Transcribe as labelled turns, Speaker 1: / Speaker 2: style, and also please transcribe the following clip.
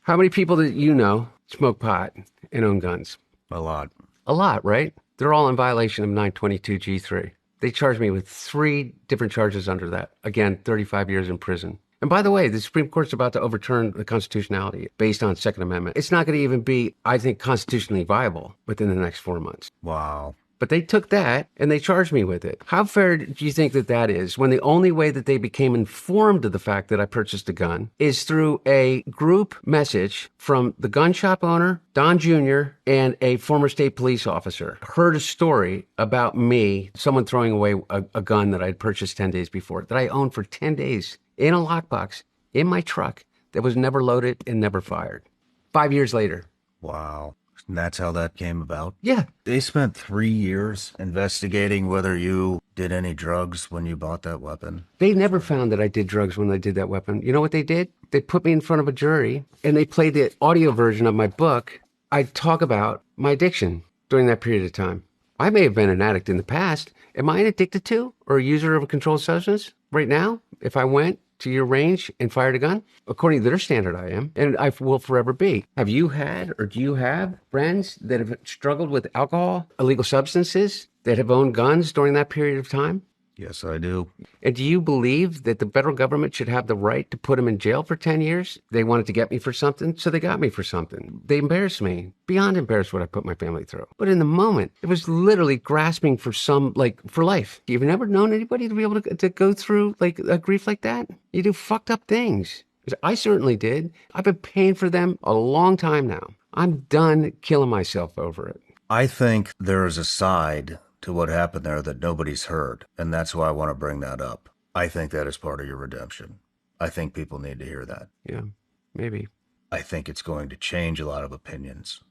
Speaker 1: How many people that you know smoke pot and own guns?
Speaker 2: A lot.
Speaker 1: A lot, right? They're all in violation of 922G3. They charged me with three different charges under that. Again, 35 years in prison. And by the way, the Supreme Court's about to overturn the constitutionality based on Second Amendment. It's not going to even be, I think, constitutionally viable within the next 4 months.
Speaker 2: Wow.
Speaker 1: But they took that and they charged me with it. How fair do you think that that is when the only way that they became informed of the fact that I purchased a gun is through a group message from the gun shop owner, Don Jr., and a former state police officer? Heard a story about me, someone throwing away a gun that I had purchased 10 days before, that I owned for 10 days in a lockbox in my truck that was never loaded and never fired. 5 years later.
Speaker 2: Wow. And that's how that came about?
Speaker 1: Yeah.
Speaker 2: They spent 3 years investigating whether you did any drugs when you bought that weapon.
Speaker 1: They never found that I did drugs when I did that weapon. You know what they did? They put me in front of a jury and they played the audio version of my book. I talk about my addiction during that period of time. I may have been an addict in the past. Am I addicted to or a user of a controlled substance right now? If I went to your range and fired a gun? According to their standard, I am, and I will forever be. Have you had or do you have friends that have struggled with alcohol, illegal substances, that have owned guns during that period of time?
Speaker 2: Yes, I do.
Speaker 1: And do you believe that the federal government should have the right to put them in jail for 10 years? They wanted to get me for something, so they got me for something. They embarrassed me, beyond embarrassed what I put my family through. But in the moment, it was literally grasping for for life. You've never known anybody to be able to go through like a grief like that? You do fucked up things. I certainly did. I've been paying for them a long time now. I'm done killing myself over it.
Speaker 2: I think there is a side to what happened there that nobody's heard, and that's why I want to bring that up. I think that is part of your redemption. I think people need to hear that.
Speaker 1: Yeah, maybe.
Speaker 2: I think it's going to change a lot of opinions.